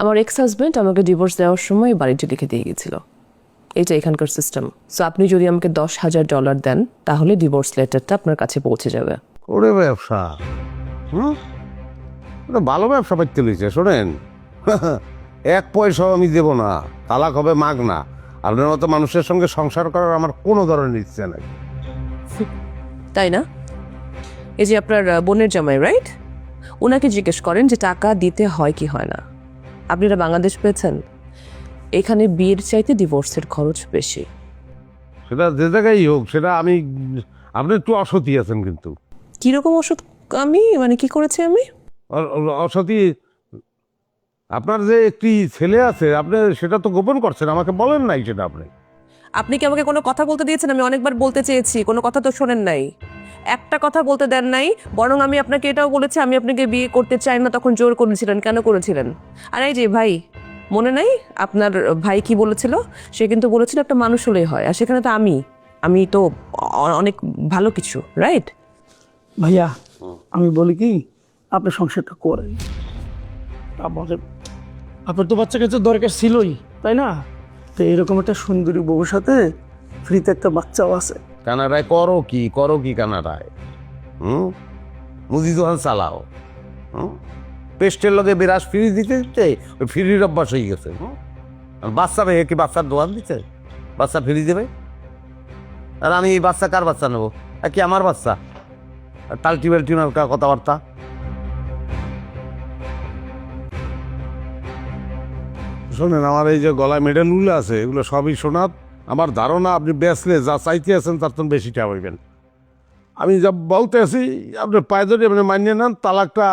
আমার ex husband আমাকে divorce দেওয়ার সময় বাড়িটি লিখে দিয়ে গেছিল। এইটা এখানকার সিস্টেম। সো আপনি যদি আমাকে $10,000 দেন তাহলে ডিভোর্স লেটারটা আপনার কাছে পৌঁছে যাবে। ওরে ব্যবসা, ওটা ভালো ব্যবসা পাইতে লইছে। শোনেন, 1 পয়সাও আমি দেবো না, তালাক হবে মাগ না। আপনার মতো মানুষের সঙ্গে সংসার করার আমার কোনো ধরনের ইচ্ছে নাই। তাই না? এই যে আপনার বোনের জামাই, রাইট? ওনাকে জিজ্ঞেস করেন যে টাকা দিতে হয় কি হয় না। আপনারা বাংলাদেশ পেয়েছেন, এখানে বিয়ের চাইতে ডিভোর্সের খরচ বেশি। সেটা যে জায়গায় হোক, সেটা আপনি একটু অসতী আছেন। কিন্তু কিরকম ওষুধ আমি মানে কি করেছি আমি? অসতী, আপনার যে একটি ছেলে আছে আপনি সেটা তো গোপন করছেন, আমাকে বলেন নাই সেটা। আপনি কি আমাকে কোনো কথা বলতে দিয়েছেন? আমি অনেকবার বলতে চেয়েছি, কোনো কথা তো শোনেন নাই। একটা কথা বলতে দেন নাই, বরং আমি আপনাকে এটাও বলেছি আমি আপনাকে বিয়ে করতে চাই না, তখন জোর করেছিলেন। কেন করেছিলেন? আর এই যে ভাই, মনে নাই আপনার ভাই কি বলেছিল? সে কিন্তু বলেছিল একটা মানুষ হলেই হয়, আর সেখানে তো আমি তো অনেক ভালো কিছু, রাইট? ভাইয়া আমি বলি কি, আপনি সংসারটা করেন। আপনার তো বাচ্চা কাছে দরকার ছিলই, তাই না? তো এরকম একটা সুন্দরী বউর সাথে ফ্রিতে একটা বাচ্চাও আছে। কানাডায় করো কি কানাডায়? মুদি দোকান চালাও। পেস্টের লগে বিরাজ ফ্রি দিতে দিতে ওই ফ্রির অভ্যাস হয়ে গেছে। বাচ্চা পেয়ে কি বাচ্চার দোকান দিতে বাচ্চা ফ্রি দেবে? আর আমি এই বাচ্চা কার বাচ্চা নেবো? কি আমার বাচ্চা? টাল্টি বেল্টি কথাবার্তা। শোনেন, আমার এই যে গলায় মেডেলগুলো আছে এগুলো সবই সোনার। আমার ধারণা আপনি বেচলে যা চাইতে আছেন তার তো বেশি টাকা হইবেন। আমি যা বলতে আছি আপনি পায়ে ধরে আপনি মানিয়ে নেন, তালাকটা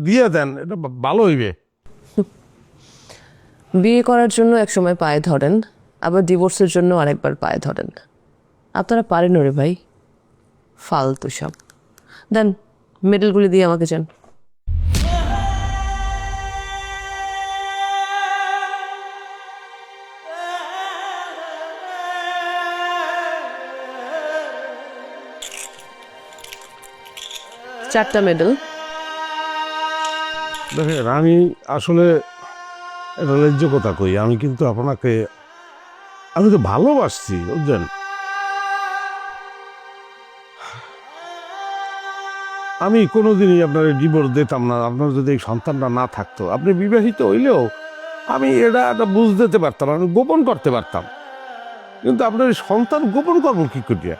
দিয়ে দেন, এটা ভালো হইবে। বিয়ে করার জন্য এক সময় পায়ে ধরেন, আবার ডিভোর্সের জন্য আরেকবার পায়ে ধরেন। আপনারা পারেন রে ভাই, ফালতু সব। দেন মেডেলগুলি দিয়ে আমাকে যান। চারটা মেডেল। দেখেন, আমি আসলে এটা ন্যায্য কথা কই, আমি কিন্তু আপনাকে আমি তো ভালোবাসছি, বুঝছেন? আমি কোনোদিনই আপনার ডিভোর্স দিতাম না। আপনার যদি এই সন্তানটা না থাকতো, আপনি বিবাহিত হইলেও আমি এটা বুঝ দিতে পারতাম, আমি গোপন করতে পারতাম। কিন্তু আপনার এই সন্তান গোপন করবো কি করিয়া?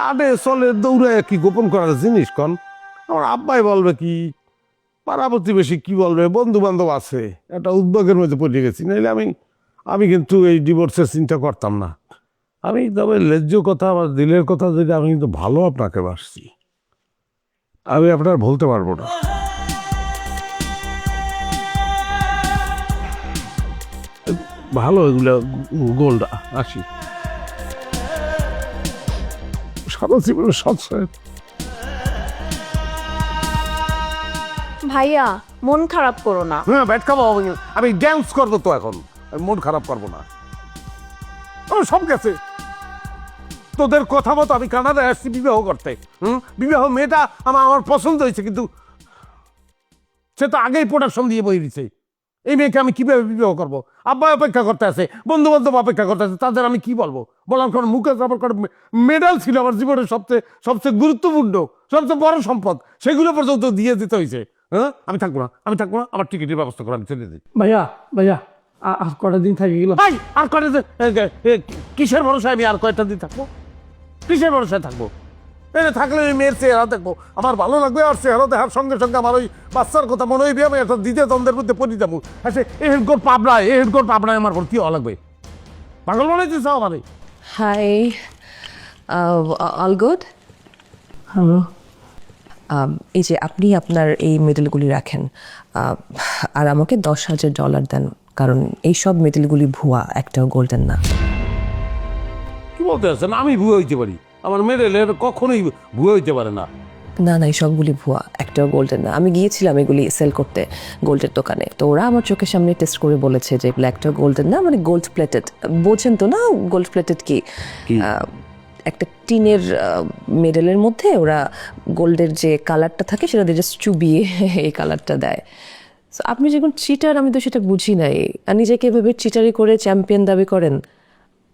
আডে চলে দৌড়ে কি গোপন করার জিনিস? কন আমার আব্বাই বলবে কি, পাড়া প্রতিবেশী কি বলবে, বন্ধু বান্ধব আছে, একটা উদ্যোগের মধ্যে পড়ে গেছি। নাহলে আমি কিন্তু এই ডিভোর্সের চিন্তা করতাম না। আমি তবে ন্যায্য কথা, আমার দিলের কথা, যেটা আমি কিন্তু ভালো আপনাকে বাসছি, আমি আপনার বলতে পারবো না। ভালো এগুলো গোল্ড আসি সারা জীবনের সৎসায়। ভাইয়া মন খারাপ করো না। হ্যাঁ, ব্যাট খাবো, আমি ড্যান্স করবো তো এখন, আমি মন খারাপ করবো না। সব গেছে তোদের কথা মতো, আমি কানাডায় আসছি বিবাহ করতে। বিবাহ মেয়েটা আমার পছন্দ হয়েছে, কিন্তু সে তো আগেই প্রোডাকশন দিয়ে বই দিছে। এই মেয়েকে আমি কিভাবে বিবাহ করবো? আব্বা অপেক্ষা করতে আছে, বন্ধু বান্ধব অপেক্ষা করতে আছে, তাদের আমি কি বলবো? বলার কারণ মুখে যাবার কারণ মেডেল ছিল আমার জীবনের সবচেয়ে গুরুত্বপূর্ণ, সবচেয়ে বড় সম্পদ, সেগুলো পর্যন্ত দিয়ে দিতে হয়েছে। আমি থাকবো না, আমার টিকিটের ব্যবস্থা করে আমি চলে যাই। ভাইয়া আর কটা দিন থাকি গেল। ভাই আর কয়টা দিন? কিসের ভরসায় আমি আর কয়টা দিন থাকবো? কিসের ভরসায় থাকবো? থাকলে ওই মেয়ের চেহারা দেখবো, আমার ভালো লাগবে। আর চেহারা দেখার সঙ্গে সঙ্গে আমার ওই বাচ্চার কথা মনে হইবে, আমি একটা দ্বিতীয় দ্বন্দ্বের মধ্যে পড়ে যাবো। আচ্ছা, এই হেডগোর পাবনায় আমার কি হওয়া লাগবে? পাগল মনে হচ্ছে আমার। Hi, all good. হ্যালো। এই যে আপনি আপনার এই মেডেলগুলি রাখেন, আর আমাকে $10,000 দেন, কারণ এই সব মেডেলগুলি ভুয়া, একটাও গোল্ডেন না। কি বলতে আছেন? আমি ভুয়া হইতে পারি? আমার মেডেলের কখনোই ভুয়া হইতে পারে না। না না, এই সবগুলি ভুয়া, একটাও গোল্ডেন না। আমি গিয়েছিলাম এগুলি সেল করতে গোল্ডের দোকানে, তো ওরা আমার চোখের সামনে টেস্ট করে বলেছে যে এগুলো একটাও গোল্ডেন না, মানে গোল্ড প্লেটেড। বোঝেন তো না গোল্ড প্লেটেড কি? একটা টিনের মেডেলের মধ্যে ওরা গোল্ডের যে কালারটা থাকে সেটা দিয়ে জাস্ট চুবিয়ে এই কালারটা দেয়। So, আপনি যখন চিটার আমি তো সেটা বুঝি নাই, আর নিজেকে এভাবে চিটারি করে চ্যাম্পিয়ন দাবি করেন।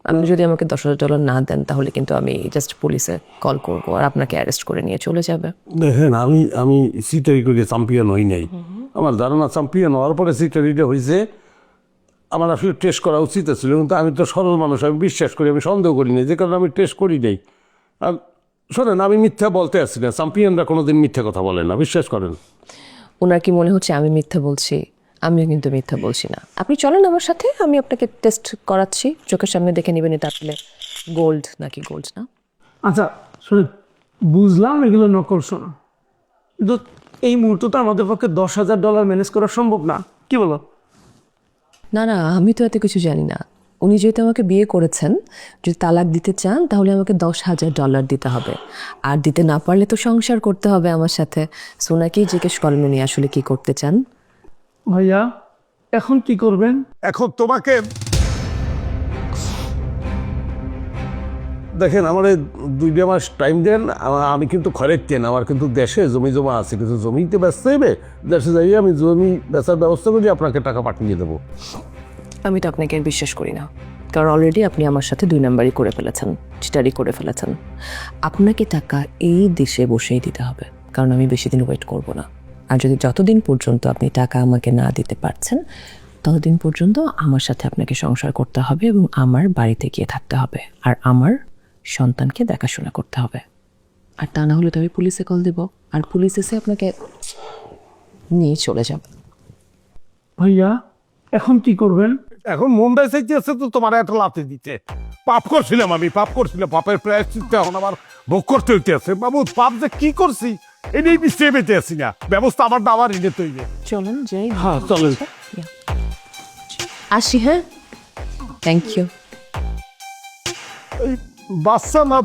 আপনি যদি আমাকে $10,000 না দেন তাহলে কিন্তু আমি জাস্ট পুলিশে কল করবো আর আপনাকে অ্যারেস্ট করে নিয়ে চলে যাবে। দেখেন আমি সিটারি করে চ্যাম্পিয়ন হই নাই। আমার ধারণা চ্যাম্পিয়ন হওয়ার পরে সিটারিটা হয়েছে। আমার আসলে টেস্ট করা উচিত ছিল, কিন্তু আমি তো সরল মানুষ, আমি বিশ্বাস করি, আমি সন্দেহ করি নাই, যে কারণে আমি টেস্ট করি নাই। আর শোনেন, আমি মিথ্যা বলতে আসছি না, চ্যাম্পিয়নরা কোনোদিন মিথ্যা কথা বলে না, বিশ্বাস করেন। ওনার কি মনে হচ্ছে আমি মিথ্যা বলছি? আমিও কিন্তু মিথ্যা বলছি না। আপনি চলেন আমার সাথে, আমি আপনাকে টেস্ট করাচ্ছি, চোখের সামনে দেখে নেবেন এটা আসলে গোল্ড নাকি গোল্ড না। আচ্ছা শোনেন, বুঝলাম এগুলো নকল শোনা, কিন্তু এই মুহূর্তে তো আমাদের পক্ষে $10,000 ম্যানেজ করা সম্ভব না, কি বলো? না না, আমি তো এত কিছু জানি না। উনি যেহেতু আমাকে বিয়ে করেছেন, যদি তালাক দিতে চান তাহলে আমাকে $10,000 দিতে হবে, আর দিতে না পারলে তো সংসার করতে হবে আমার সাথে। সোনাকেই জিজ্ঞেস করেন উনি আসলে কি করতে চান। ভাইয়া এখন কি করবেন? এখন তোমাকে দেখেন, আমার 2 মাস টাইম দেন, আমি কিন্তু খরের টেন, আমার কিন্তু দেশে জমি জমা আছে, কিন্তু জমিতে ব্যস্ত হইবে, দেশে যাই আমি জমি বেচার ব্যবস্থা করি, আপনাকে টাকা পাঠিয়ে দেবো। আমি তো আপনাকে আর বিশ্বাস করি না, কারণ অলরেডি আপনি আমার সাথে 2 নাম্বারই করে ফেলেছেন, চিটারি করে ফেলেছেন। আপনাকে টাকা এই দেশে বসেই দিতে হবে, কারণ আমি বেশি দিন ওয়েট করব না। আর যদি যতদিন পর্যন্ত আপনি টাকা আমাকে না দিতে পারছেন, ততদিন পর্যন্ত আমার সাথে আপনাকে সংসার করতে হবে এবং আমার বাড়িতে গিয়ে থাকতে হবে, আর আমার সন্তানকে দেখাশোনা করতে হবে। আর তা না হলে তো আমি পুলিশে কল দেব, আর পুলিশ এসে আপনাকে নিয়ে চলে যাবে। ভাইয়া এখন কি করবেন? এখন মনটাই চাইছে তো তোমার একটা লাথি দিতে। পাপ করছিলাম, আমি পাপ করছিলাম, পাপের প্রায়শ্চিত্ত এখন আমার ভোগ করতে হইতে আছে। বাবু, পাপ যে কি করছি এটাই মিশিয়ে বেঁচে আছি না, ব্যবস্থা আমার না আমার এনে তৈরি। চলেন যাই। হ্যাঁ চলেন। আসি, হ্যাঁ, থ্যাংক ইউ। বাচ্চা না